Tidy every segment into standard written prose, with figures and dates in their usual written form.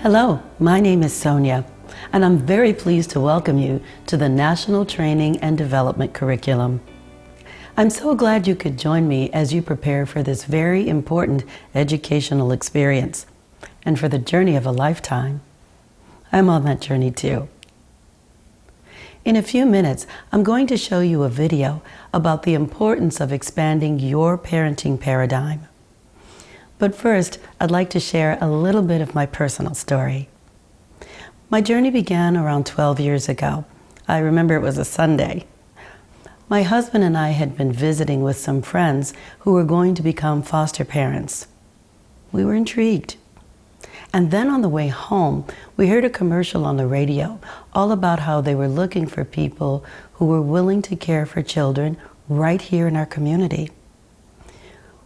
Hello, my name is Sonia, and I'm very pleased to welcome you to the National Training and Development Curriculum. I'm so glad you could join me as you prepare for this very important educational experience and for the journey of a lifetime. I'm on that journey too. In a few minutes, I'm going to show you a video about the importance of expanding your parenting paradigm. But first, I'd like to share a little bit of my personal story. My journey began around 12 years ago. I remember it was a Sunday. My husband and I had been visiting with some friends who were going to become foster parents. We were intrigued. And then on the way home, we heard a commercial on the radio all about how they were looking for people who were willing to care for children right here in our community.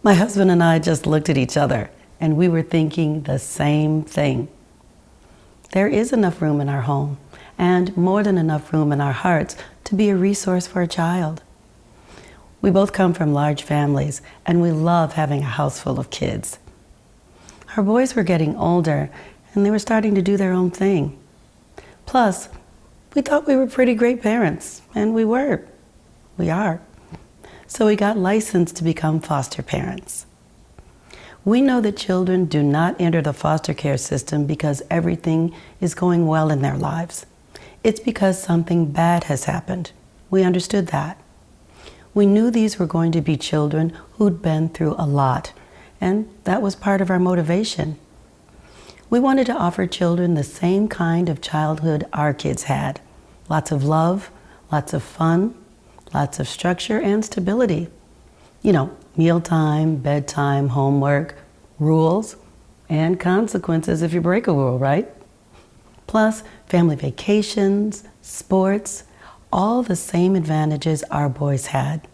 My husband and I just looked at each other, and we were thinking the same thing. There is enough room in our home, and more than enough room in our hearts to be a resource for a child. We both come from large families, and we love having a house full of kids. Our boys were getting older, and they were starting to do their own thing. Plus, we thought we were pretty great parents, and we were. We are. So we got licensed to become foster parents. We know that children do not enter the foster care system because everything is going well in their lives. It's because something bad has happened. We understood that. We knew these were going to be children who'd been through a lot, and that was part of our motivation. We wanted to offer children the same kind of childhood our kids had. Lots of love, lots of fun, lots of structure and stability. You know, mealtime, bedtime, homework, rules, and consequences if you break a rule, right? Plus, family vacations, sports, all the same advantages our boys had.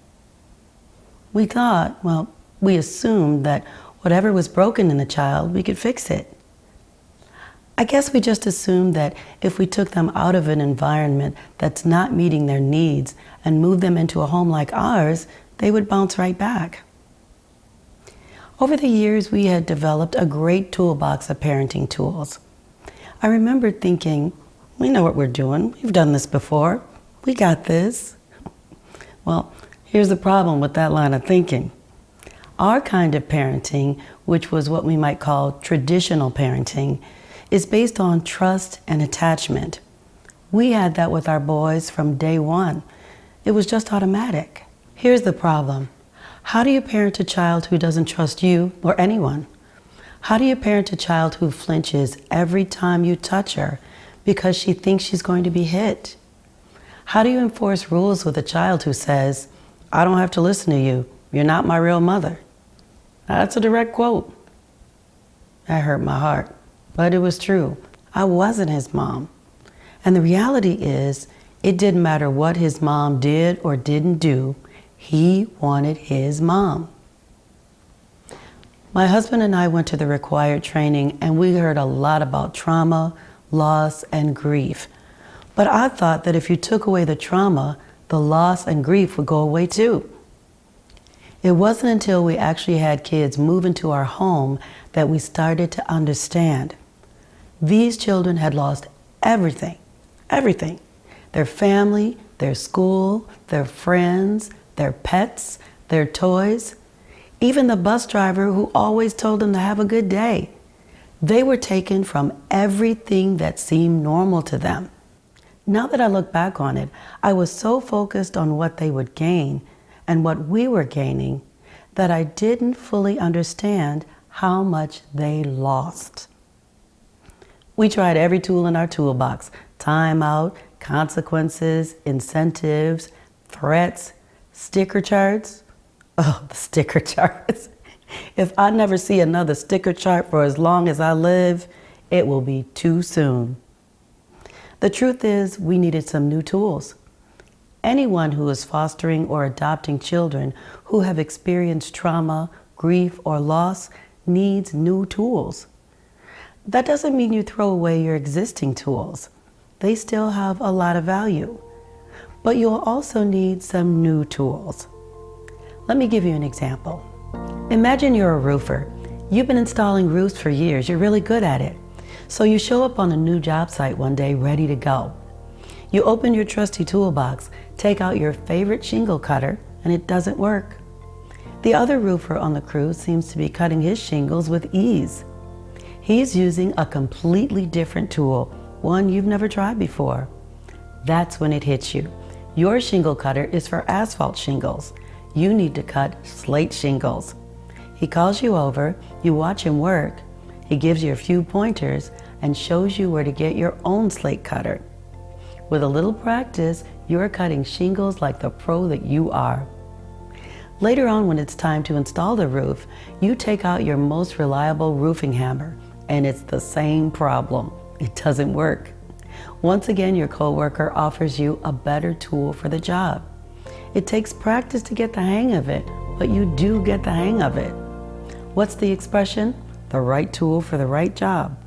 We assumed that whatever was broken in the child, we could fix it. I guess we just assumed that if we took them out of an environment that's not meeting their needs and moved them into a home like ours, they would bounce right back. Over the years, we had developed a great toolbox of parenting tools. I remember thinking, we know what we're doing. We've done this before. We got this. Well, here's the problem with that line of thinking. Our kind of parenting, which was what we might call traditional parenting, is based on trust and attachment. We had that with our boys from day one. It was just automatic. Here's the problem. How do you parent a child who doesn't trust you or anyone? How do you parent a child who flinches every time you touch her because she thinks she's going to be hit? How do you enforce rules with a child who says, "I don't have to listen to you. You're not my real mother"? That's a direct quote. That hurt my heart. But it was true. I wasn't his mom. And the reality is, it didn't matter what his mom did or didn't do, he wanted his mom. My husband and I went to the required training, and we heard a lot about trauma, loss, and grief. But I thought that if you took away the trauma, the loss and grief would go away too. It wasn't until we actually had kids move into our home that we started to understand. These children had lost everything, everything. Their family, their school, their friends, their pets, their toys, even the bus driver who always told them to have a good day. They were taken from everything that seemed normal to them. Now that I look back on it, I was so focused on what they would gain and what we were gaining that I didn't fully understand how much they lost. We tried every tool in our toolbox: timeout, consequences, incentives, threats, sticker charts. Oh, the sticker charts. If I never see another sticker chart for as long as I live, it will be too soon. The truth is, we needed some new tools. Anyone who is fostering or adopting children who have experienced trauma, grief, or loss needs new tools. That doesn't mean you throw away your existing tools. They still have a lot of value. But you'll also need some new tools. Let me give you an example. Imagine you're a roofer. You've been installing roofs for years. You're really good at it. So you show up on a new job site one day ready to go. You open your trusty toolbox, take out your favorite shingle cutter, and it doesn't work. The other roofer on the crew seems to be cutting his shingles with ease. He's using a completely different tool, one you've never tried before. That's when it hits you. Your shingle cutter is for asphalt shingles. You need to cut slate shingles. He calls you over, you watch him work, he gives you a few pointers and shows you where to get your own slate cutter. With a little practice, you're cutting shingles like the pro that you are. Later on, when it's time to install the roof, you take out your most reliable roofing hammer, and it's the same problem. It doesn't work. Once again, your coworker offers you a better tool for the job. It takes practice to get the hang of it, but you do get the hang of it. What's the expression? The right tool for the right job.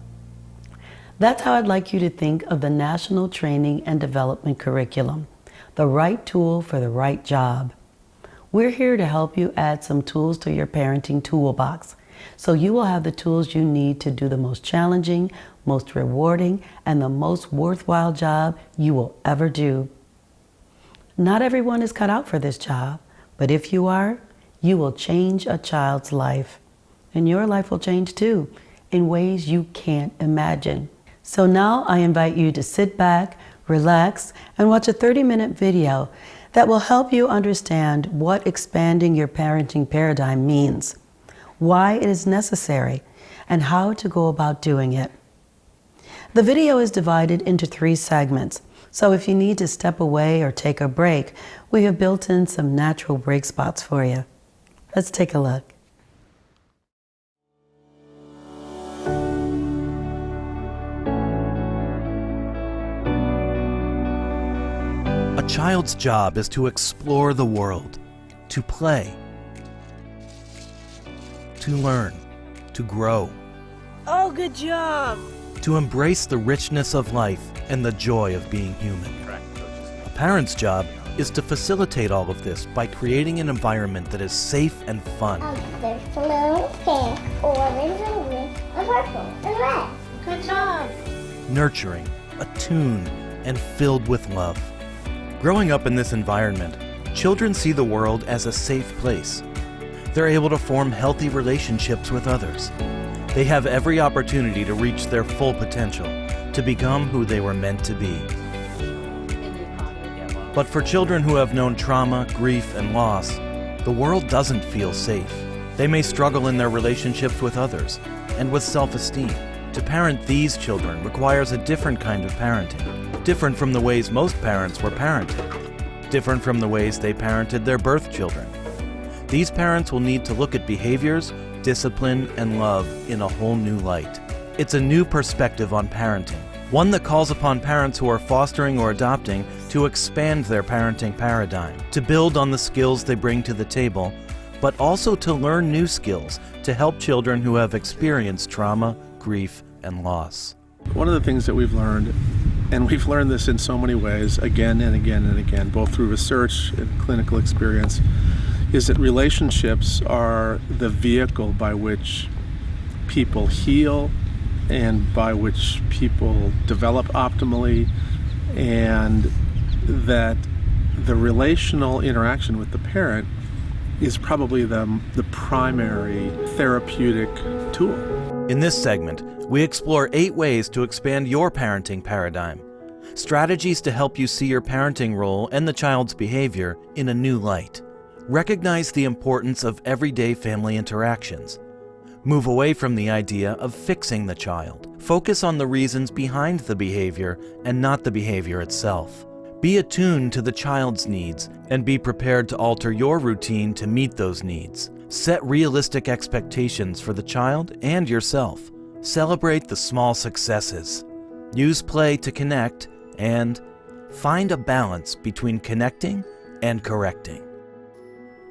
That's how I'd like you to think of the National Training and Development Curriculum. The right tool for the right job. We're here to help you add some tools to your parenting toolbox, so you will have the tools you need to do the most challenging, most rewarding, and the most worthwhile job you will ever do. Not everyone is cut out for this job, but if you are, you will change a child's life. And your life will change too, in ways you can't imagine. So now I invite you to sit back, relax, and watch a 30-minute video that will help you understand what expanding your parenting paradigm means, why it is necessary, and how to go about doing it. The video is divided into 3 segments, so if you need to step away or take a break, we have built in some natural break spots for you. Let's take a look. A child's job is to explore the world, to play, to learn, to grow. Oh, good job! To embrace the richness of life and the joy of being human. A parent's job is to facilitate all of this by creating an environment that is safe and fun. There's blue, pink, orange, and green, and purple, and red. Good job! Nurturing, attuned, and filled with love. Growing up in this environment, children see the world as a safe place. They're able to form healthy relationships with others. They have every opportunity to reach their full potential, to become who they were meant to be. But for children who have known trauma, grief, and loss, the world doesn't feel safe. They may struggle in their relationships with others and with self-esteem. To parent these children requires a different kind of parenting, different from the ways most parents were parented, different from the ways they parented their birth children. These parents will need to look at behaviors, discipline, and love in a whole new light. It's a new perspective on parenting, one that calls upon parents who are fostering or adopting to expand their parenting paradigm, to build on the skills they bring to the table, but also to learn new skills to help children who have experienced trauma, grief, and loss. One of the things that we've learned, and we've learned this in so many ways, again and again and again, both through research and clinical experience, is that relationships are the vehicle by which people heal and by which people develop optimally, and that the relational interaction with the parent is probably the primary therapeutic tool. In this segment, we explore 8 ways to expand your parenting paradigm, strategies to help you see your parenting role and the child's behavior in a new light. Recognize the importance of everyday family interactions. Move away from the idea of fixing the child. Focus on the reasons behind the behavior and not the behavior itself. Be attuned to the child's needs and be prepared to alter your routine to meet those needs. Set realistic expectations for the child and yourself. Celebrate the small successes. Use play to connect and find a balance between connecting and correcting.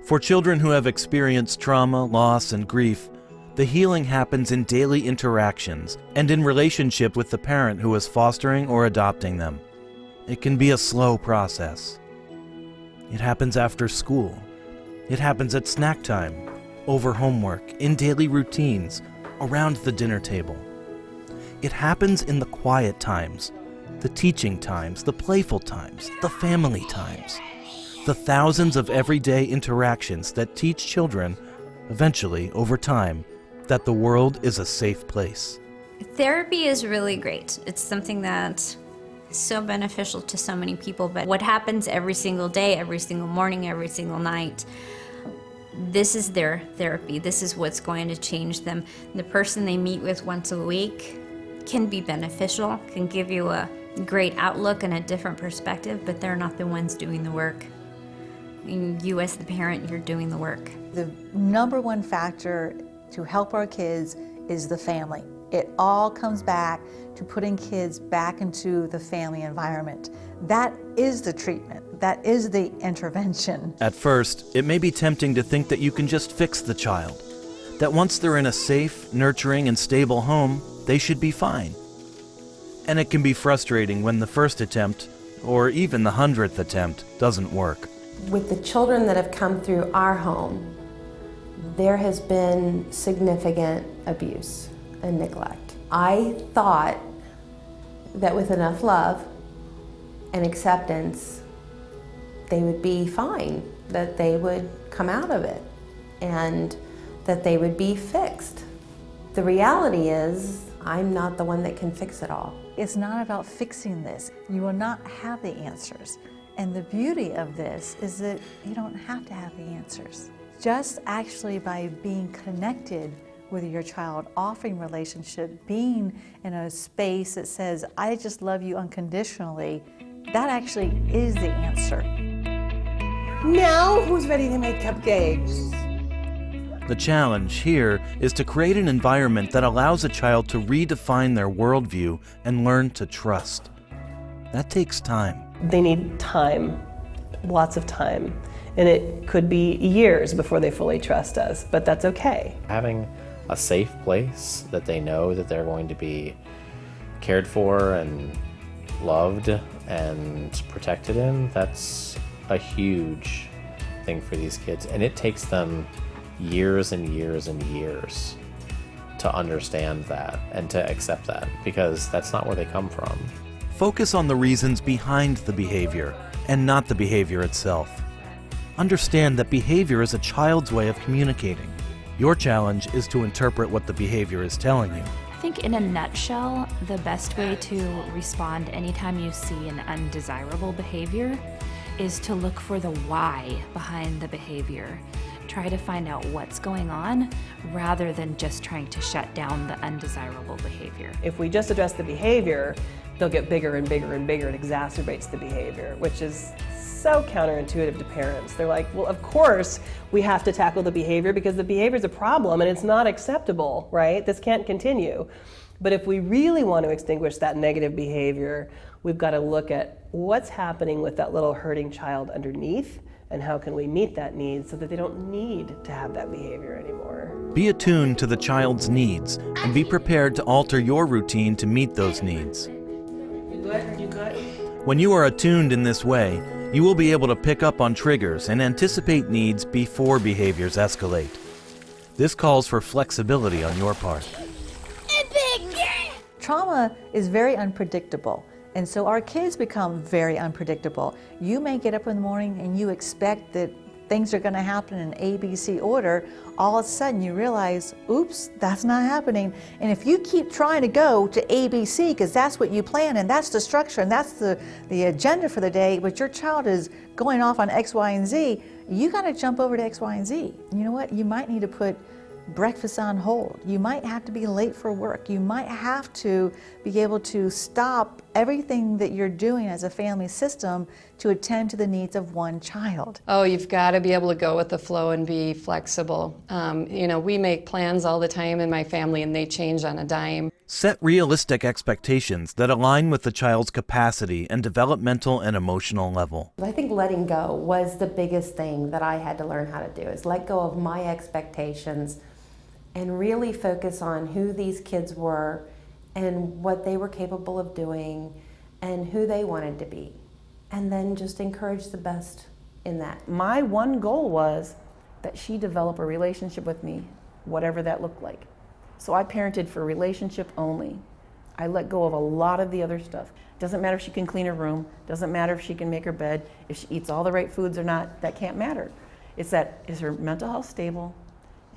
For children who have experienced trauma, loss, and grief, the healing happens in daily interactions and in relationship with the parent who is fostering or adopting them. It can be a slow process. It happens after school. It happens at snack time, over homework, in daily routines, around the dinner table. It happens in the quiet times, the teaching times, the playful times, the family times, the thousands of everyday interactions that teach children, eventually, over time, that the world is a safe place. Therapy is really great. It's something that's so beneficial to so many people, but what happens every single day, every single morning, every single night, this is their therapy. This is what's going to change them. The person they meet with once a week can be beneficial, can give you a great outlook and a different perspective, but they're not the ones doing the work. You as the parent, you're doing the work. The number one factor to help our kids is the family. It all comes back to putting kids back into the family environment. That is the treatment. That is the intervention. At first, it may be tempting to think that you can just fix the child, that once they're in a safe, nurturing, and stable home, they should be fine. And it can be frustrating when the first attempt, or even the 100th attempt, doesn't work. With the children that have come through our home, there has been significant abuse and neglect. I thought that with enough love and acceptance, they would be fine, that they would come out of it, and that they would be fixed. The reality is, I'm not the one that can fix it all. It's not about fixing this. You will not have the answers. And the beauty of this is that you don't have to have the answers. Just actually by being connected with your child, offering relationship, being in a space that says, I just love you unconditionally, that actually is the answer. Now, who's ready to make cupcakes? The challenge here is to create an environment that allows a child to redefine their worldview and learn to trust. That takes time. They need time, lots of time. And it could be years before they fully trust us, but that's okay. Having a safe place that they know that they're going to be cared for and loved and protected in, that's a huge thing for these kids. And it takes them years and years and years to understand that and to accept that, because that's not where they come from. Focus on the reasons behind the behavior and not the behavior itself. Understand that behavior is a child's way of communicating. Your challenge is to interpret what the behavior is telling you. I think in a nutshell, the best way to respond anytime you see an undesirable behavior is to look for the why behind the behavior. Try to find out what's going on rather than just trying to shut down the undesirable behavior. If we just address the behavior, they'll get bigger and bigger and bigger. It exacerbates the behavior, which is so counterintuitive to parents. They're like, well, of course we have to tackle the behavior because the behavior is a problem and it's not acceptable, right? This can't continue. But if we really want to extinguish that negative behavior, we've got to look at what's happening with that little hurting child underneath and how can we meet that need so that they don't need to have that behavior anymore. Be attuned to the child's needs and be prepared to alter your routine to meet those needs. You good? You good? When you are attuned in this way, you will be able to pick up on triggers and anticipate needs before behaviors escalate. This calls for flexibility on your part. Trauma is very unpredictable, and so our kids become very unpredictable. You may get up in the morning and you expect that things are going to happen in ABC order. All of a sudden you realize, oops, that's not happening. And if you keep trying to go to ABC because that's what you plan and that's the structure and that's the agenda for the day, but your child is going off on X, Y, and Z, you got to jump over to X, Y, and Z. You know what? You might need to put breakfast on hold. You might have to be late for work. You might have to be able to stop everything that you're doing as a family system to attend to the needs of one child. Oh, you've got to be able to go with the flow and be flexible. We make plans all the time in my family and they change on a dime. Set realistic expectations that align with the child's capacity and developmental and emotional level. I think letting go was the biggest thing that I had to learn how to do, is let go of my expectations and really focus on who these kids were and what they were capable of doing and who they wanted to be. And then just encourage the best in that. My one goal was that she develop a relationship with me, whatever that looked like. So I parented for relationship only. I let go of a lot of the other stuff. Doesn't matter if she can clean her room, doesn't matter if she can make her bed, if she eats all the right foods or not, that can't matter. It's that, is her mental health stable,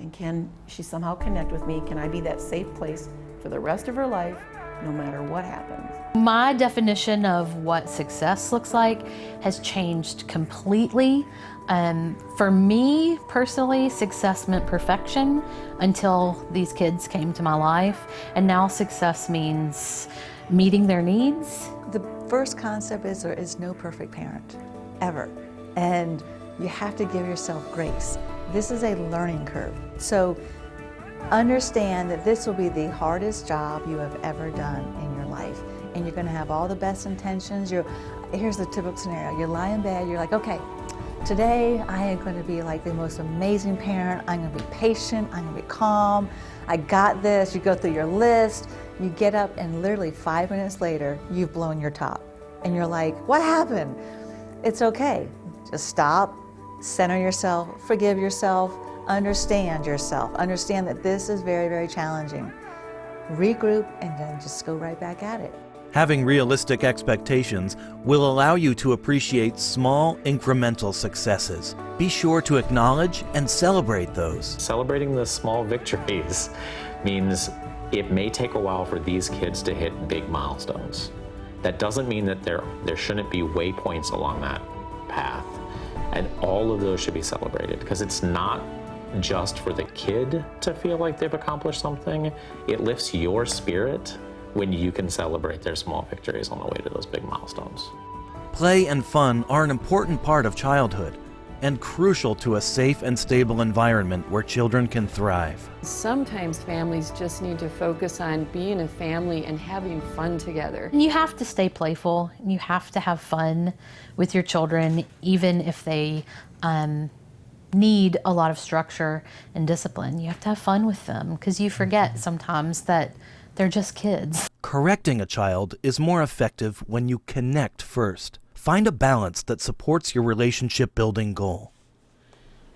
and can she somehow connect with me? Can I be that safe place for the rest of her life, no matter what happens? My definition of what success looks like has changed completely. For me personally, success meant perfection until these kids came to my life, and now success means meeting their needs. The first concept is there is no perfect parent, ever. And you have to give yourself grace. This is a learning curve. So understand that this will be the hardest job you have ever done in your life. And you're gonna have all the best intentions. Here's the typical scenario. You lie in bed, you're like, okay, today I am gonna be like the most amazing parent. I'm gonna be patient, I'm gonna be calm. I got this. You go through your list, you get up, and literally 5 minutes later, you've blown your top. And you're like, what happened? It's okay. Just stop, center yourself, forgive yourself, understand yourself. Understand that this is very, very challenging. Regroup, and then just go right back at it. Having realistic expectations will allow you to appreciate small, incremental successes. Be sure to acknowledge and celebrate those. Celebrating the small victories means it may take a while for these kids to hit big milestones. That doesn't mean that there shouldn't be waypoints along that path. And all of those should be celebrated, because it's not just for the kid to feel like they've accomplished something. It lifts your spirit when you can celebrate their small victories on the way to those big milestones. Play and fun are an important part of childhood and crucial to a safe and stable environment where children can thrive. Sometimes families just need to focus on being a family and having fun together. You have to stay playful, and you have to have fun with your children, even if they need a lot of structure and discipline. You have to have fun with them, because you forget sometimes that they're just kids. Correcting a child is more effective when you connect first. Find a balance that supports your relationship building goal.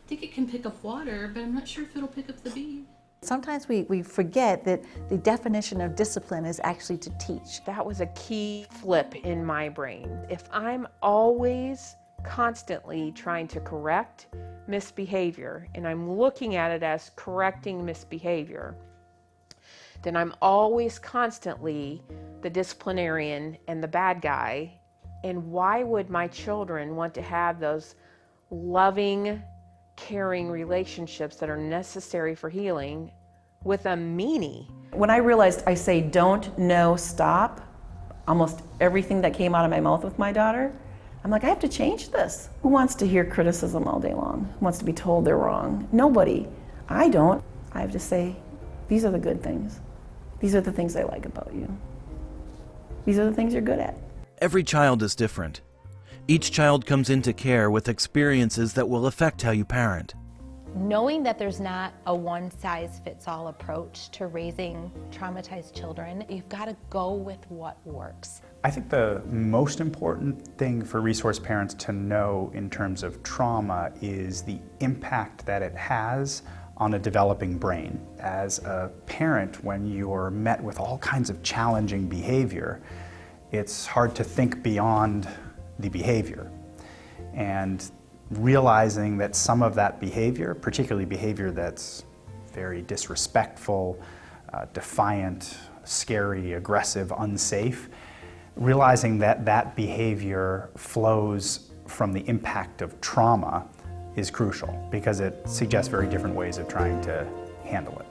I think it can pick up water, but I'm not sure if it'll pick up the bead. Sometimes we forget that the definition of discipline is actually to teach. That was a key flip in my brain. If I'm always constantly trying to correct misbehavior, and I'm looking at it as correcting misbehavior, then I'm always constantly the disciplinarian and the bad guy. And why would my children want to have those loving, caring relationships that are necessary for healing with a meanie? When I realized I say don't, no, stop, almost everything that came out of my mouth with my daughter, I'm like, I have to change this. Who wants to hear criticism all day long? Who wants to be told they're wrong? Nobody. I don't. I have to say, these are the good things. These are the things I like about you. These are the things you're good at. Every child is different. Each child comes into care with experiences that will affect how you parent. Knowing that there's not a one-size-fits-all approach to raising traumatized children, you've got to go with what works. I think the most important thing for resource parents to know in terms of trauma is the impact that it has on a developing brain. As a parent, when you're met with all kinds of challenging behavior, it's hard to think beyond the behavior. And realizing that some of that behavior, particularly behavior that's very disrespectful, defiant, scary, aggressive, unsafe, realizing that that behavior flows from the impact of trauma is crucial, because it suggests very different ways of trying to handle it.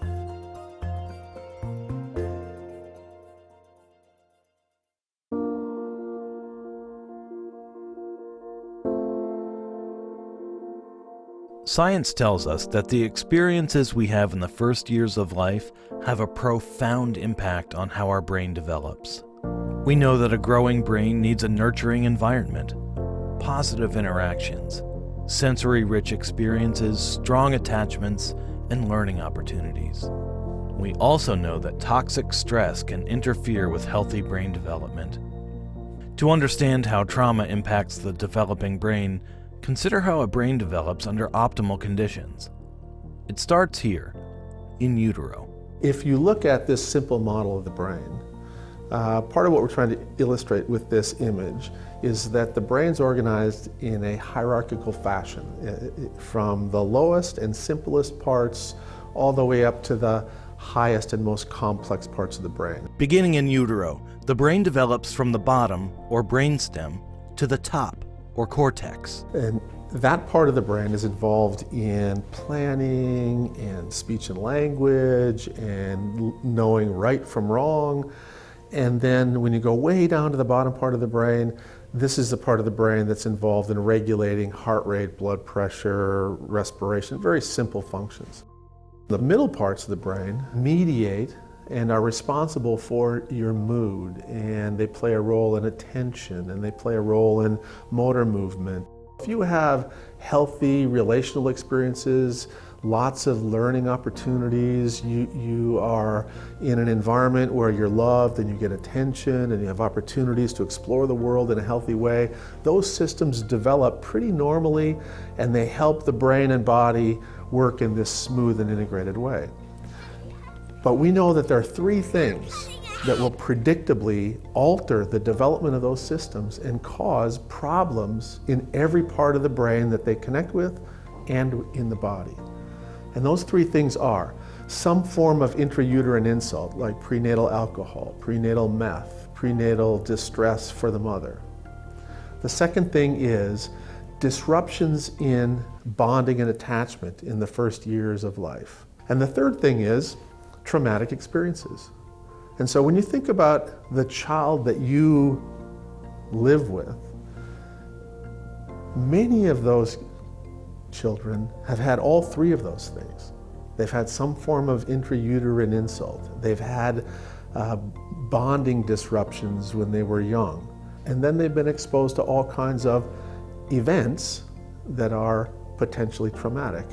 Science tells us that the experiences we have in the first years of life have a profound impact on how our brain develops. We know that a growing brain needs a nurturing environment, positive interactions, sensory-rich experiences, strong attachments, and learning opportunities. We also know that toxic stress can interfere with healthy brain development. To understand how trauma impacts the developing brain, consider how a brain develops under optimal conditions. It starts here, in utero. If you look at this simple model of the brain, Part of what we're trying to illustrate with this image is that the brain's organized in a hierarchical fashion, from the lowest and simplest parts all the way up to the highest and most complex parts of the brain. Beginning in utero, the brain develops from the bottom, or brainstem, to the top, or cortex. And that part of the brain is involved in planning and speech and language and knowing right from wrong. And then when you go way down to the bottom part of the brain, this is the part of the brain that's involved in regulating heart rate, blood pressure, respiration, very simple functions. The middle parts of the brain mediate and are responsible for your mood, and they play a role in attention, and they play a role in motor movement. If you have healthy relational experiences, lots of learning opportunities, you are in an environment where you're loved and you get attention and you have opportunities to explore the world in a healthy way, those systems develop pretty normally and they help the brain and body work in this smooth and integrated way. But we know that there are three things that will predictably alter the development of those systems and cause problems in every part of the brain that they connect with and in the body. And those three things are some form of intrauterine insult, like prenatal alcohol, prenatal meth, prenatal distress for the mother. The second thing is disruptions in bonding and attachment in the first years of life. And the third thing is traumatic experiences. And so when you think about the child that you live with, many of those children have had all three of those things. They've had some form of intrauterine insult. They've had bonding disruptions when they were young. And then they've been exposed to all kinds of events that are potentially traumatic.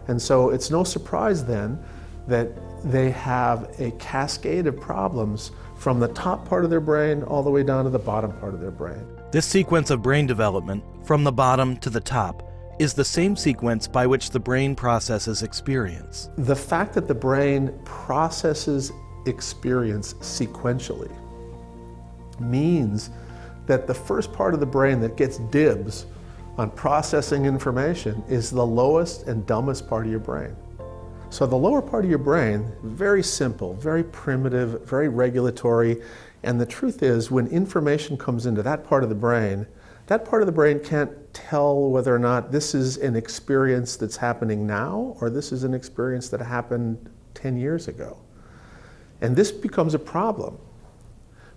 And so it's no surprise then that they have a cascade of problems from the top part of their brain all the way down to the bottom part of their brain. This sequence of brain development, from the bottom to the top, is the same sequence by which the brain processes experience. The fact that the brain processes experience sequentially means that the first part of the brain that gets dibs on processing information is the lowest and dumbest part of your brain. So the lower part of your brain, very simple, very primitive, very regulatory, and the truth is when information comes into that part of the brain can't tell whether or not this is an experience that's happening now or this is an experience that happened 10 years ago. And this becomes a problem,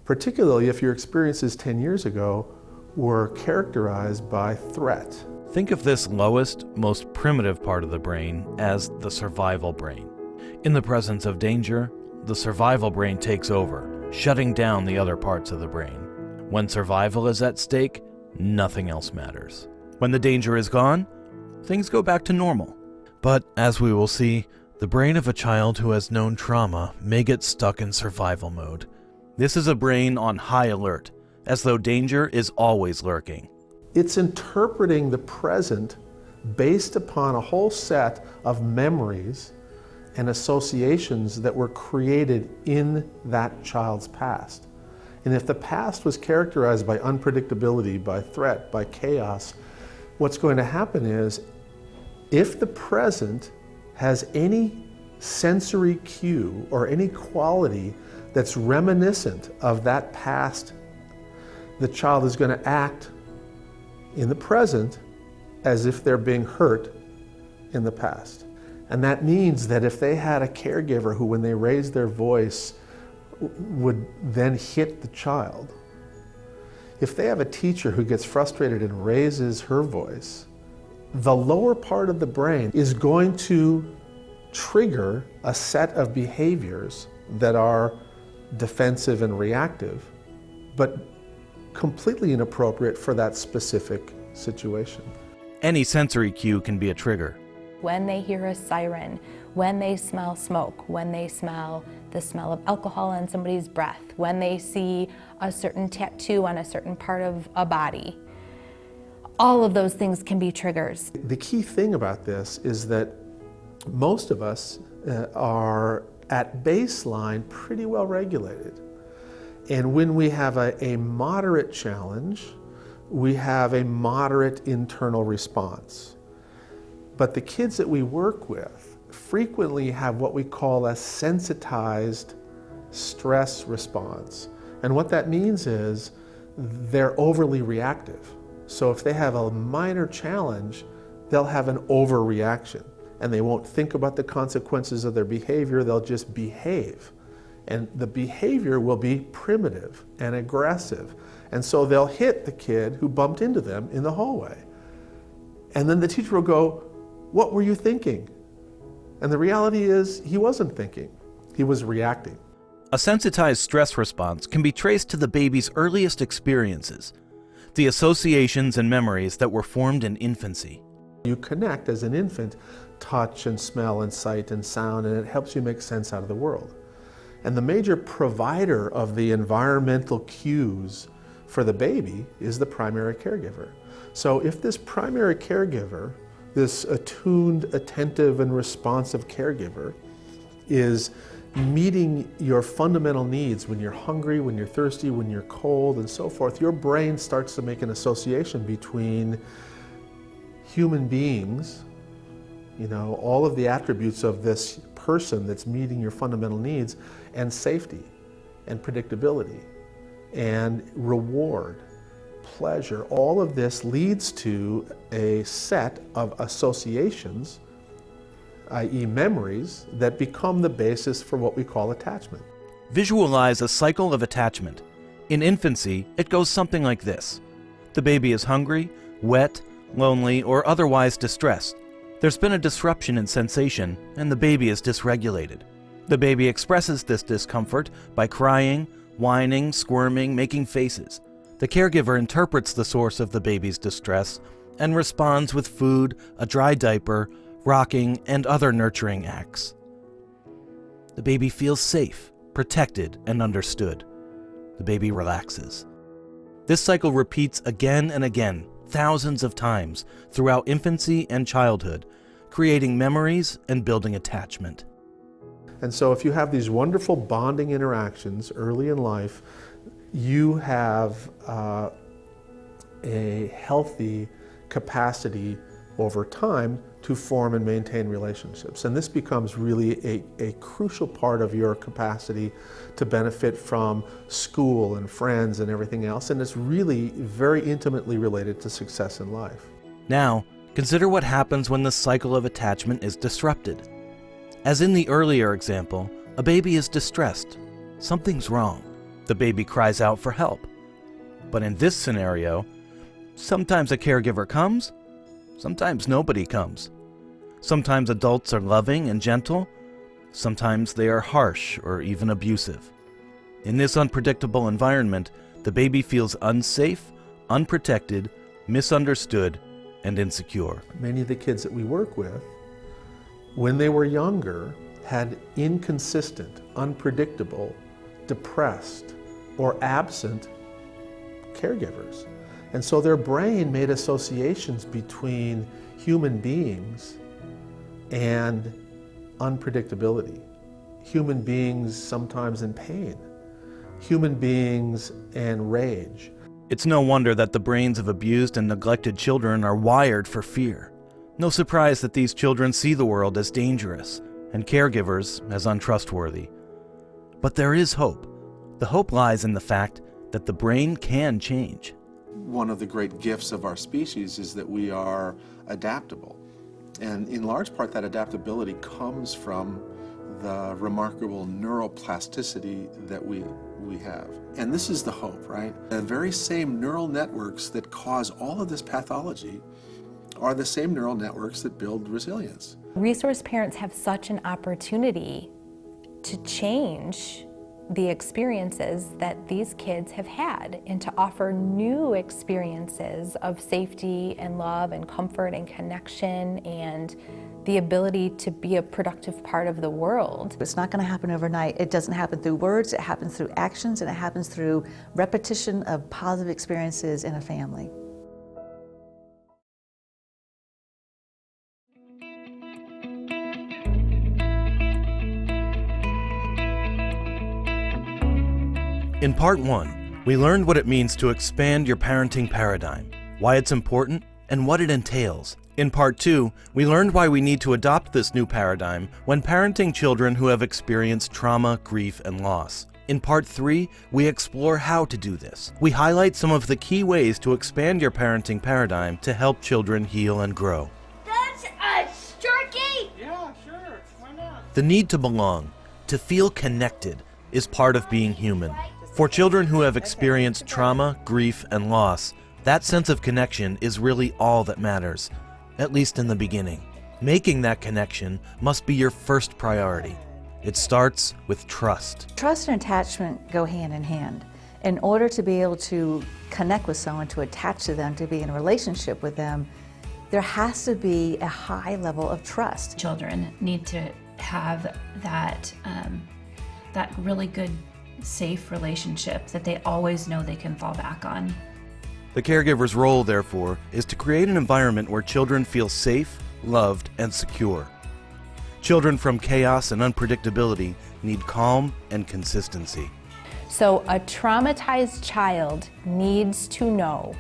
particularly if your experiences 10 years ago were characterized by threat. Think of this lowest, most primitive part of the brain as the survival brain. In the presence of danger, the survival brain takes over, shutting down the other parts of the brain. When survival is at stake, nothing else matters. When the danger is gone, things go back to normal. But as we will see, the brain of a child who has known trauma may get stuck in survival mode. This is a brain on high alert, as though danger is always lurking. It's interpreting the present based upon a whole set of memories and associations that were created in that child's past. And if the past was characterized by unpredictability, by threat, by chaos, what's going to happen is if the present has any sensory cue or any quality that's reminiscent of that past, the child is going to act in the present as if they're being hurt in the past. And that means that if they had a caregiver who, when they raised their voice, would then hit the child, if they have a teacher who gets frustrated and raises her voice, the lower part of the brain is going to trigger a set of behaviors that are defensive and reactive, but completely inappropriate for that specific situation. Any sensory cue can be a trigger. When they hear a siren, when they smell smoke, when they smell the smell of alcohol on somebody's breath, when they see a certain tattoo on a certain part of a body, all of those things can be triggers. The key thing about this is that most of us are at baseline pretty well regulated. And when we have a moderate challenge, we have a moderate internal response. But the kids that we work with frequently have what we call a sensitized stress response. And what that means is they're overly reactive. So if they have a minor challenge, they'll have an overreaction, and they won't think about the consequences of their behavior, they'll just behave. And the behavior will be primitive and aggressive. And so they'll hit the kid who bumped into them in the hallway. And then the teacher will go, "What were you thinking?" And the reality is he wasn't thinking, he was reacting. A sensitized stress response can be traced to the baby's earliest experiences, the associations and memories that were formed in infancy. You connect as an infant, touch and smell and sight and sound, and it helps you make sense out of the world. And the major provider of the environmental cues for the baby is the primary caregiver. So if this primary caregiver, this attuned, attentive, and responsive caregiver, is meeting your fundamental needs when you're hungry, when you're thirsty, when you're cold, and so forth, your brain starts to make an association between human beings, you know, all of the attributes of this person that's meeting your fundamental needs, and safety, and predictability, and reward, pleasure. All of this leads to a set of associations, i.e. memories, that become the basis for what we call attachment. Visualize a cycle of attachment. In infancy, it goes something like this. The baby is hungry, wet, lonely, or otherwise distressed. There's been a disruption in sensation, and the baby is dysregulated. The baby expresses this discomfort by crying, whining, squirming, making faces. The caregiver interprets the source of the baby's distress and responds with food, a dry diaper, rocking, and other nurturing acts. The baby feels safe, protected, and understood. The baby relaxes. This cycle repeats again and again, thousands of times, throughout infancy and childhood, creating memories and building attachment. And so if you have these wonderful bonding interactions early in life, you have a healthy capacity over time to form and maintain relationships. And this becomes really a crucial part of your capacity to benefit from school and friends and everything else. And it's really very intimately related to success in life. Now, consider what happens when the cycle of attachment is disrupted. As in the earlier example, a baby is distressed. Something's wrong. The baby cries out for help. But in this scenario, sometimes a caregiver comes, sometimes nobody comes. Sometimes adults are loving and gentle, sometimes they are harsh or even abusive. In this unpredictable environment, the baby feels unsafe, unprotected, misunderstood, and insecure. Many of the kids that we work with, when they were younger, had inconsistent, unpredictable, depressed, or absent caregivers. And so their brain made associations between human beings and unpredictability. Human beings sometimes in pain. Human beings and rage. It's no wonder that the brains of abused and neglected children are wired for fear. No surprise that these children see the world as dangerous and caregivers as untrustworthy. But there is hope. The hope lies in the fact that the brain can change. One of the great gifts of our species is that we are adaptable. And in large part, that adaptability comes from the remarkable neuroplasticity that we have. And this is the hope, right? The very same neural networks that cause all of this pathology are the same neural networks that build resilience. Resource parents have such an opportunity to change the experiences that these kids have had and to offer new experiences of safety and love and comfort and connection and the ability to be a productive part of the world. It's not going to happen overnight. It doesn't happen through words, it happens through actions, and it happens through repetition of positive experiences in a family. In Part 1, we learned what it means to expand your parenting paradigm, why it's important, and what it entails. In Part 2, we learned why we need to adopt this new paradigm when parenting children who have experienced trauma, grief, and loss. In Part 3, we explore how to do this. We highlight some of the key ways to expand your parenting paradigm to help children heal and grow. That's a turkey! Yeah, sure. Why not? The need to belong, to feel connected, is part of being human. For children who have experienced trauma, grief, and loss, that sense of connection is really all that matters, at least in the beginning. Making that connection must be your first priority. It starts with trust. Trust and attachment go hand in hand. In order to be able to connect with someone, to attach to them, to be in a relationship with them, there has to be a high level of trust. Children need to have that, that really good, safe relationship that they always know they can fall back on. The caregiver's role, therefore, is to create an environment where children feel safe, loved, and secure. Children from chaos and unpredictability need calm and consistency. So a traumatized child needs to know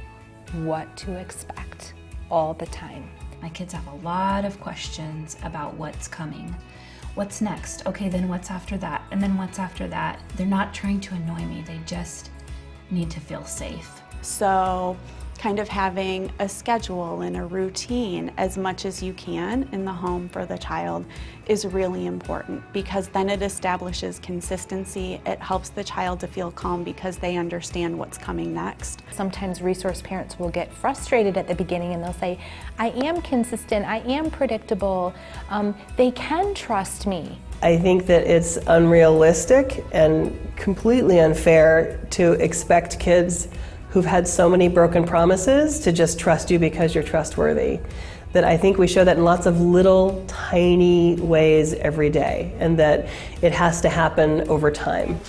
what to expect all the time. My kids have a lot of questions about what's coming. What's next? Okay, then what's after that? And then what's after that? They're not trying to annoy me, they just need to feel safe. So kind of having a schedule and a routine as much as you can in the home for the child is really important, because then it establishes consistency. It helps the child to feel calm because they understand what's coming next. Sometimes resource parents will get frustrated at the beginning and they'll say, I am consistent, I am predictable, they can trust me. I think that it's unrealistic and completely unfair to expect kids who've had so many broken promises to just trust you because you're trustworthy. That I think we show that in lots of little tiny ways every day, and that it has to happen over time.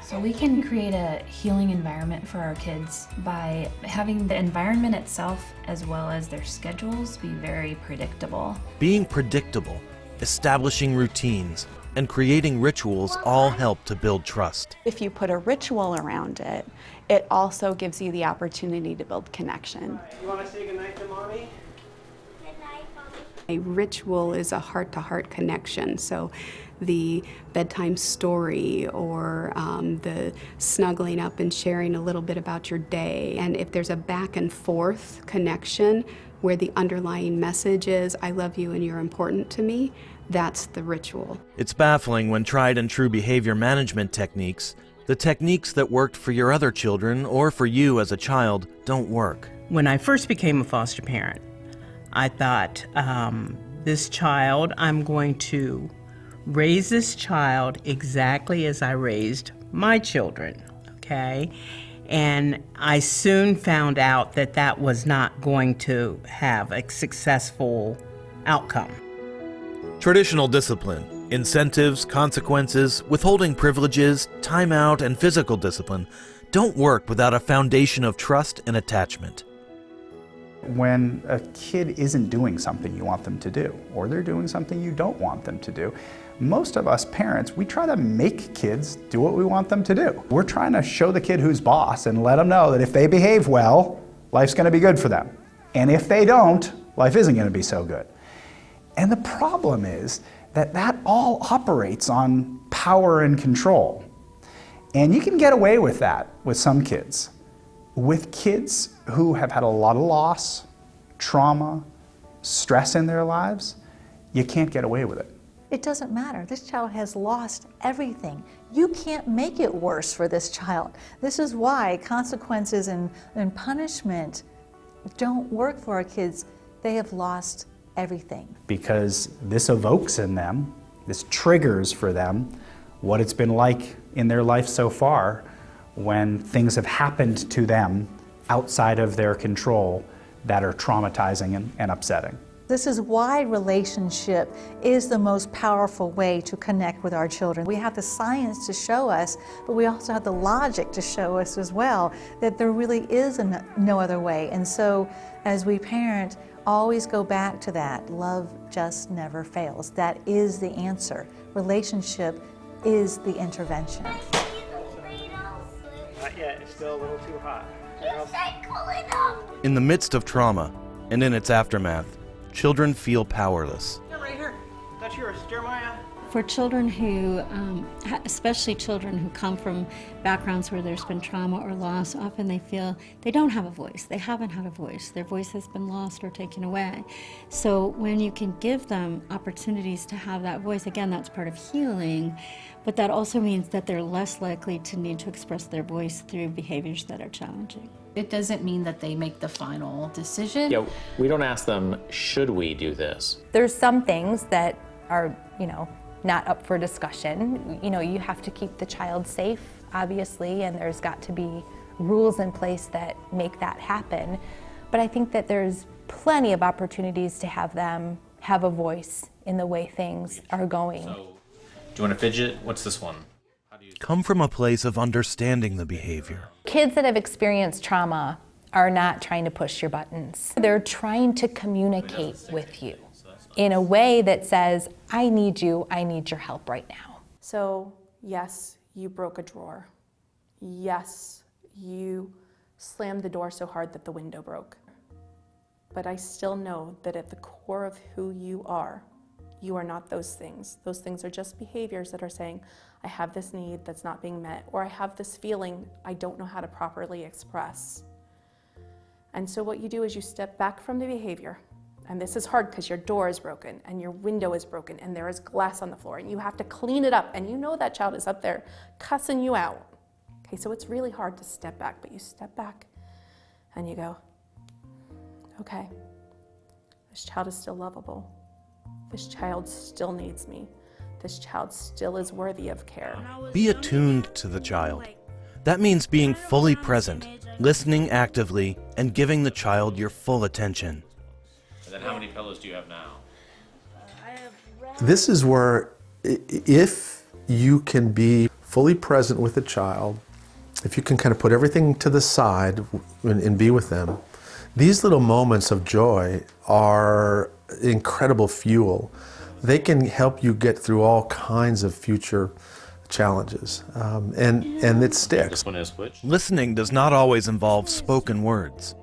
So we can create a healing environment for our kids by having the environment itself as well as their schedules be very predictable. Being predictable, establishing routines, and creating rituals all help to build trust. If you put a ritual around it, it also gives you the opportunity to build connection. You want to say goodnight to Mommy? A ritual is a heart-to-heart connection, so the bedtime story or the snuggling up and sharing a little bit about your day. And if there's a back and forth connection where the underlying message is, I love you and you're important to me, that's the ritual. It's baffling when tried and true behavior management techniques, the techniques that worked for your other children or for you as a child, don't work. When I first became a foster parent, I thought, this child, I'm going to raise this child exactly as I raised my children, okay? And I soon found out that that was not going to have a successful outcome. Traditional discipline, incentives, consequences, withholding privileges, timeout, and physical discipline don't work without a foundation of trust and attachment. When a kid isn't doing something you want them to do, or they're doing something you don't want them to do, most of us parents, we try to make kids do what we want them to do. We're trying to show the kid who's boss and let them know that if they behave well, life's going to be good for them. And if they don't, life isn't going to be so good. And the problem is that that all operates on power and control. And you can get away with that with some kids. With kids who have had a lot of loss, trauma, stress in their lives, you can't get away with it. It doesn't matter. This child has lost everything. You can't make it worse for this child. This is why consequences and punishment don't work for our kids. They have lost everything. Because this evokes in them, this triggers for them what it's been like in their life so far when things have happened to them outside of their control that are traumatizing and upsetting. This is why relationship is the most powerful way to connect with our children. We have the science to show us, but we also have the logic to show us as well that there really is no other way. And so as we parent, always go back to that. Love just never fails. That is the answer. Relationship is the intervention. Not yet, it's still a little too hot. In the midst of trauma and in its aftermath, children feel powerless. Right here. That's yours, Jeremiah. For children who, especially children who come from backgrounds where there's been trauma or loss, often they feel they don't have a voice. They haven't had a voice. Their voice has been lost or taken away. So when you can give them opportunities to have that voice, again, that's part of healing, but that also means that they're less likely to need to express their voice through behaviors that are challenging. It doesn't mean that they make the final decision. Yeah, we don't ask them, should we do this? There's some things that are, not up for discussion. You have to keep the child safe, obviously, and there's got to be rules in place that make that happen. But I think that there's plenty of opportunities to have them have a voice in the way things are going. Do you want to fidget? What's this one? Come from a place of understanding the behavior. Kids that have experienced trauma are not trying to push your buttons. They're trying to communicate with you in a way that says, I need you, I need your help right now. So, yes, you broke a drawer. Yes, you slammed the door so hard that the window broke. But I still know that at the core of who you are not those things. Those things are just behaviors that are saying, I have this need that's not being met, or I have this feeling I don't know how to properly express. And so what you do is you step back from the behavior. And this is hard because your door is broken and your window is broken and there is glass on the floor and you have to clean it up and you know that child is up there cussing you out. Okay, so it's really hard to step back, but you step back and you go, okay, this child is still lovable. This child still needs me. This child still is worthy of care. Be attuned to the child. That means being fully present, listening actively, and giving the child your full attention. And then how many pillows do you have now? This is where, if you can be fully present with the child, if you can kind of put everything to the side and be with them, these little moments of joy are incredible fuel. They can help you get through all kinds of future challenges, and it sticks. This one is which? Listening does not always involve spoken words.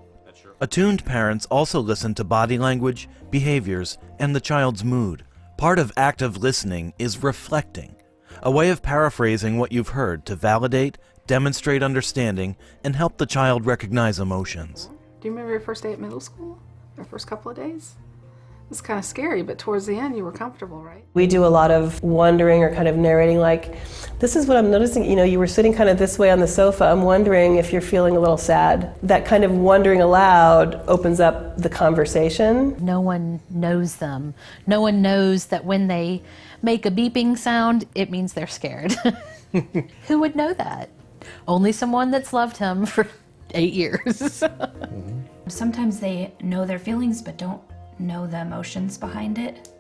Attuned parents also listen to body language, behaviors, and the child's mood. Part of active listening is reflecting, a way of paraphrasing what you've heard to validate, demonstrate understanding, and help the child recognize emotions. Do you remember your first day at middle school? Your first couple of days? It was kind of scary, but towards the end you were comfortable, right? We do a lot of wondering or kind of narrating, like, this is what I'm noticing, you were sitting kind of this way on the sofa, I'm wondering if you're feeling a little sad. That kind of wondering aloud opens up the conversation. No one knows them. No one knows that when they make a beeping sound, it means they're scared. Who would know that? Only someone that's loved him for 8 years. Sometimes they know their feelings but don't know the emotions behind it,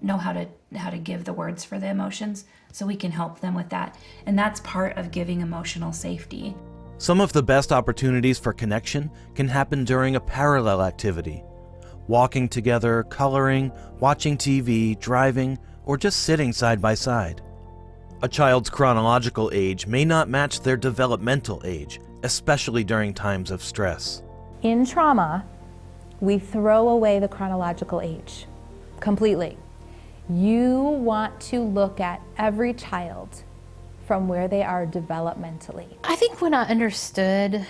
know how to give the words for the emotions, so we can help them with that. And that's part of giving emotional safety. Some of the best opportunities for connection can happen during a parallel activity. Walking together, coloring, watching TV, driving, or just sitting side by side. A child's chronological age may not match their developmental age, especially during times of stress. In trauma, we throw away the chronological age completely. You want to look at every child from where they are developmentally. I think when I understood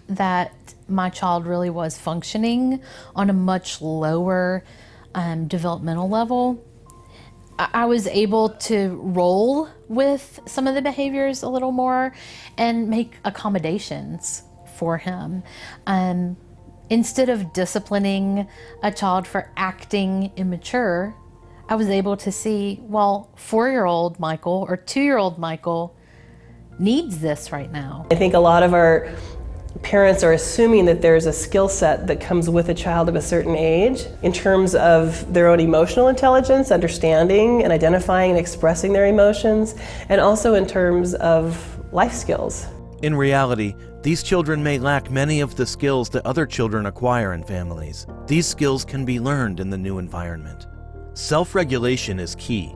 that my child really was functioning on a much lower developmental level, I was able to roll with some of the behaviors a little more and make accommodations for him. Instead of disciplining a child for acting immature, I was able to see, well, 4-year-old Michael or 2-year-old Michael needs this right now. I think a lot of our parents are assuming that there's a skill set that comes with a child of a certain age in terms of their own emotional intelligence, understanding and identifying and expressing their emotions, and also in terms of life skills. In reality, these children may lack many of the skills that other children acquire in families. These skills can be learned in the new environment. Self-regulation is key.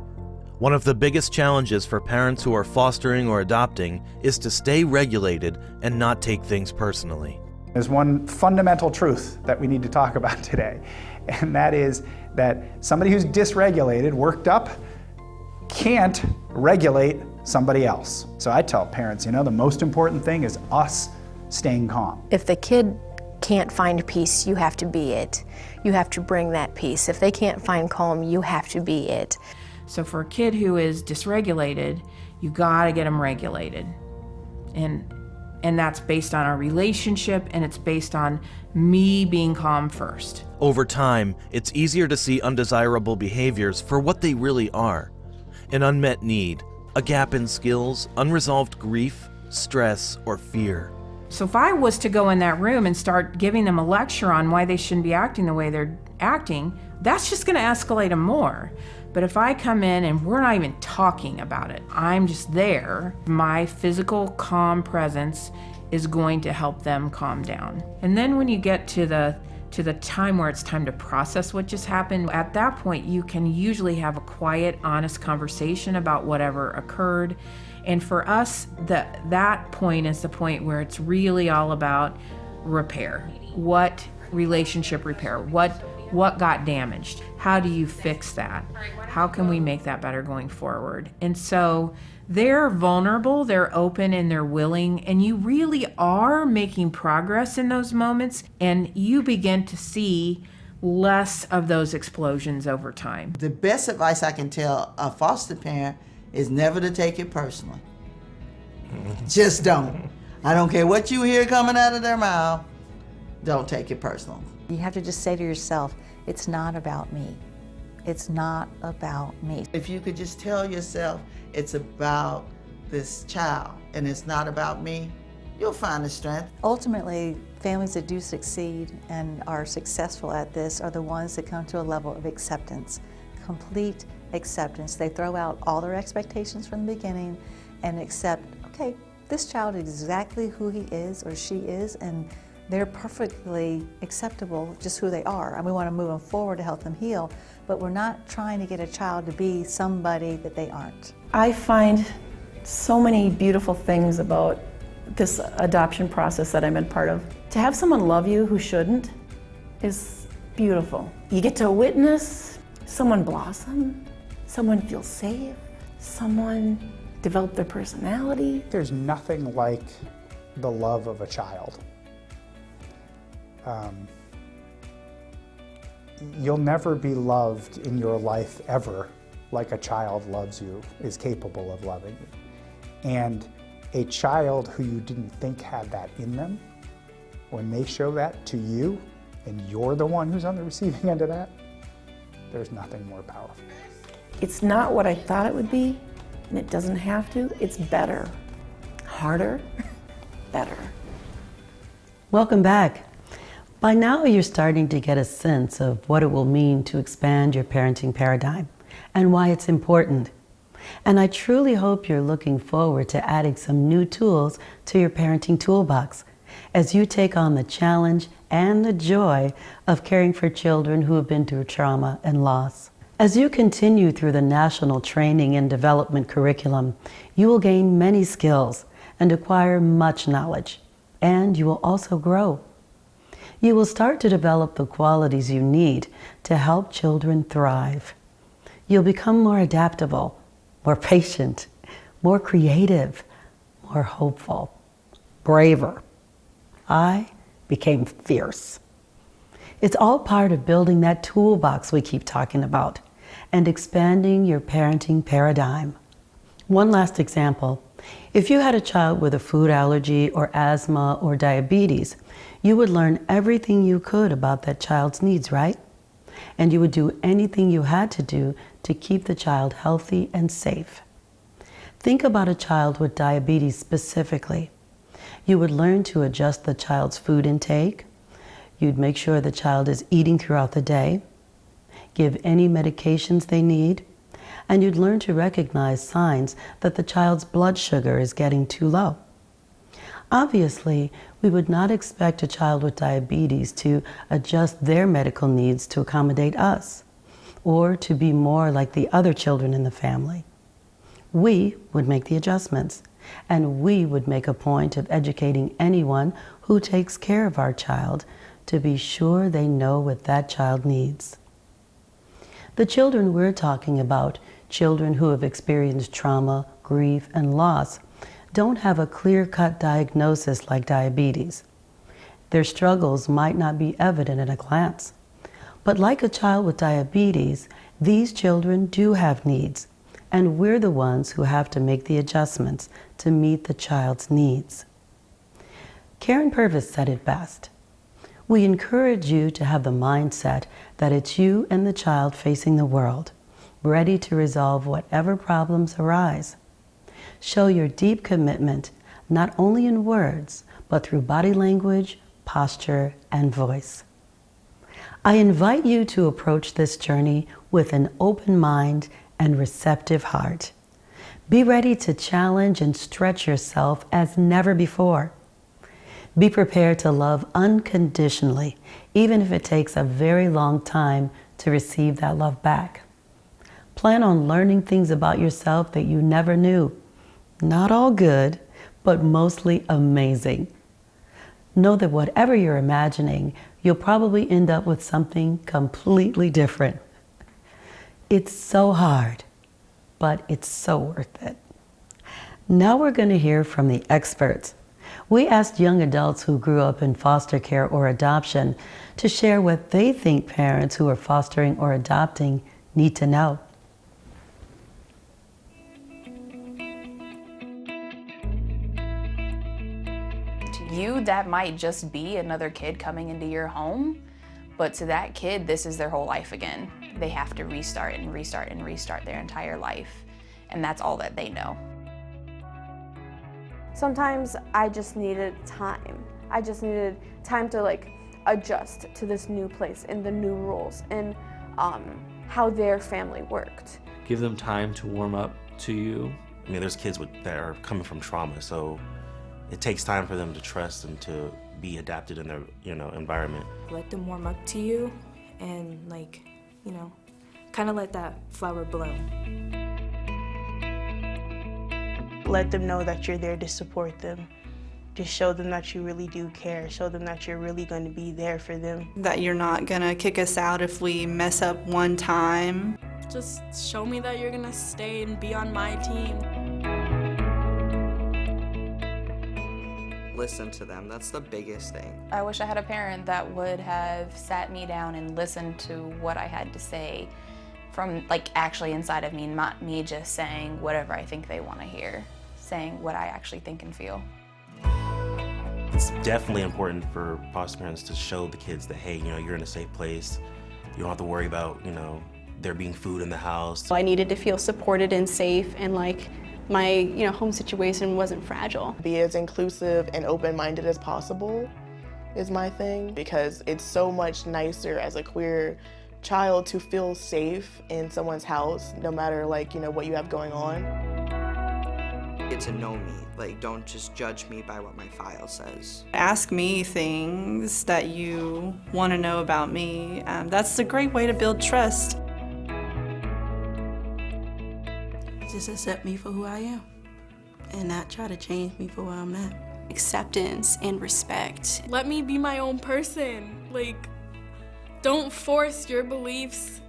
One of the biggest challenges for parents who are fostering or adopting is to stay regulated and not take things personally. There's one fundamental truth that we need to talk about today, and that is that somebody who's dysregulated, worked up, can't regulate somebody else. So I tell parents, the most important thing is us staying calm. If the kid can't find peace, you have to be it. You have to bring that peace. If they can't find calm, you have to be it. So for a kid who is dysregulated, you gotta get them regulated. And that's based on our relationship, and it's based on me being calm first. Over time, it's easier to see undesirable behaviors for what they really are: an unmet need, a gap in skills, unresolved grief, stress, or fear. So if I was to go in that room and start giving them a lecture on why they shouldn't be acting the way they're acting, that's just gonna escalate them more. But if I come in and we're not even talking about it, I'm just there, my physical calm presence is going to help them calm down. And then when you get to the time where it's time to process what just happened, at that point you can usually have a quiet, honest conversation about whatever occurred. And for us, that point is the point where it's really all about repair. What relationship repair? What got damaged? How do you fix that? How can we make that better going forward? And so they're vulnerable, they're open, and they're willing, and you really are making progress in those moments, and you begin to see less of those explosions over time. The best advice I can tell a foster parent is never to take it personally. Just don't. I don't care what you hear coming out of their mouth, don't take it personal. You have to just say to yourself, it's not about me. It's not about me. If you could just tell yourself it's about this child and it's not about me, you'll find the strength. Ultimately, families that do succeed and are successful at this are the ones that come to a level of acceptance, complete acceptance. They throw out all their expectations from the beginning and accept, okay, this child is exactly who he is or she is, and they're perfectly acceptable just who they are. And we want to move them forward to help them heal, but we're not trying to get a child to be somebody that they aren't. I find so many beautiful things about this adoption process that I've been part of. To have someone love you who shouldn't is beautiful. You get to witness someone blossom, someone feel safe, someone develop their personality. There's nothing like the love of a child. You'll never be loved in your life ever like a child loves you, is capable of loving you. And a child who you didn't think had that in them, when they show that to you, and you're the one who's on the receiving end of that, there's nothing more powerful. It's not what I thought it would be, and it doesn't have to. It's better. Harder, better. Welcome back. By now, you're starting to get a sense of what it will mean to expand your parenting paradigm and why it's important. And I truly hope you're looking forward to adding some new tools to your parenting toolbox as you take on the challenge and the joy of caring for children who have been through trauma and loss. As you continue through the National Training and Development Curriculum, you will gain many skills and acquire much knowledge, and you will also grow. You will start to develop the qualities you need to help children thrive. You'll become more adaptable, more patient, more creative, more hopeful, braver. I became fierce. It's all part of building that toolbox we keep talking about and expanding your parenting paradigm. One last example. If you had a child with a food allergy or asthma or diabetes, you would learn everything you could about that child's needs, right? And you would do anything you had to do to keep the child healthy and safe. Think about a child with diabetes specifically. You would learn to adjust the child's food intake. You'd make sure the child is eating throughout the day, give any medications they need, and you'd learn to recognize signs that the child's blood sugar is getting too low. Obviously, we would not expect a child with diabetes to adjust their medical needs to accommodate us, or to be more like the other children in the family. We would make the adjustments, and we would make a point of educating anyone who takes care of our child to be sure they know what that child needs. The children we're talking about, children who have experienced trauma, grief, and loss, don't have a clear-cut diagnosis like diabetes. Their struggles might not be evident at a glance. But like a child with diabetes, these children do have needs, and we're the ones who have to make the adjustments to meet the child's needs. Karen Purvis said it best. We encourage you to have the mindset that it's you and the child facing the world, ready to resolve whatever problems arise. Show your deep commitment, not only in words, but through body language, posture, and voice. I invite you to approach this journey with an open mind and receptive heart. Be ready to challenge and stretch yourself as never before. Be prepared to love unconditionally, even if it takes a very long time to receive that love back. Plan on learning things about yourself that you never knew. Not all good, but mostly amazing. Know that whatever you're imagining, you'll probably end up with something completely different. It's so hard, but it's so worth it. Now we're going to hear from the experts. We asked young adults who grew up in foster care or adoption to share what they think parents who are fostering or adopting need to know. To you, that might just be another kid coming into your home, but to that kid, this is their whole life again. They have to restart and restart and restart their entire life, and that's all that they know. Sometimes I just needed time. I just needed time to adjust to this new place and the new rules and how their family worked. Give them time to warm up to you. I mean, there's kids that are coming from trauma, so it takes time for them to trust and to be adapted in their, environment. Let them warm up to you and kind of let that flower bloom. Let them know that you're there to support them. Just show them that you really do care. Show them that you're really going to be there for them. That you're not gonna kick us out if we mess up one time. Just show me that you're gonna stay and be on my team. Listen to them, that's the biggest thing. I wish I had a parent that would have sat me down and listened to what I had to say from actually inside of me, not me just saying whatever I think they want to hear, saying what I actually think and feel. It's definitely important for foster parents to show the kids that, hey, you're in a safe place. You don't have to worry about, there being food in the house. I needed to feel supported and safe, and my home situation wasn't fragile. Be as inclusive and open-minded as possible is my thing, because it's so much nicer as a queer child to feel safe in someone's house, no matter what you have going on. Get to know me, don't just judge me by what my file says. Ask me things that you want to know about me. That's a great way to build trust. Just accept me for who I am and not try to change me for where I'm at. Acceptance and respect. Let me be my own person. Don't force your beliefs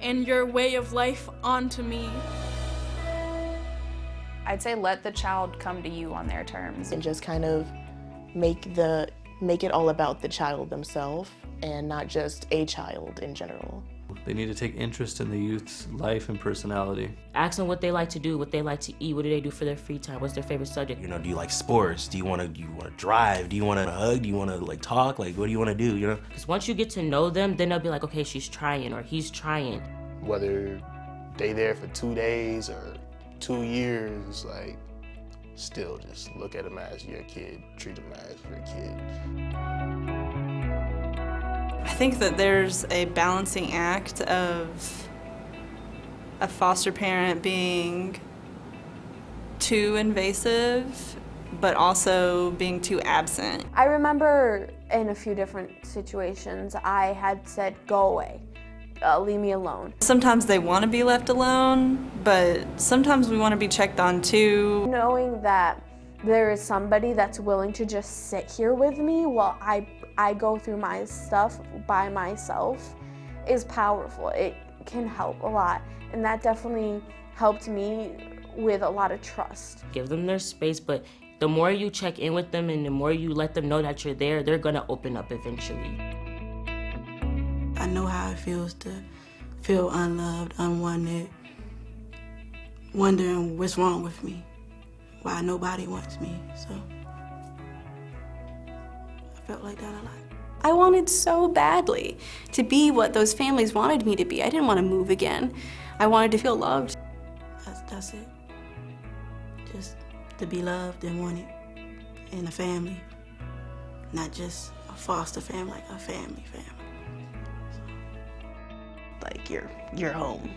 and your way of life onto me. I'd say let the child come to you on their terms. And just kind of make it all about the child themselves and not just a child in general. They need to take interest in the youth's life and personality. Ask them what they like to do, what they like to eat, what do they do for their free time, what's their favorite subject. Do you like sports? Do you want to drive? Do you want to hug? Do you want to talk? What do you want to do? Because once you get to know them, then they'll be like, okay, she's trying or he's trying. Whether they there for 2 days or 2 years, still just look at them as your kid, treat them as your kid. I think that there's a balancing act of a foster parent being too invasive, but also being too absent. I remember in a few different situations I had said, go away. leave me alone. Sometimes they want to be left alone, but sometimes we want to be checked on too. Knowing that there is somebody that's willing to just sit here with me while I go through my stuff by myself is powerful. It can help a lot, and that definitely helped me with a lot of trust. Give them their space, but the more you check in with them and the more you let them know that you're there, they're gonna open up eventually. I know how it feels to feel unloved, unwanted, wondering what's wrong with me, why nobody wants me, so I felt like that a lot. I wanted so badly to be what those families wanted me to be. I didn't want to move again. I wanted to feel loved. That's it. Just to be loved and wanted in a family, not just a foster family, like a family. Like you're home.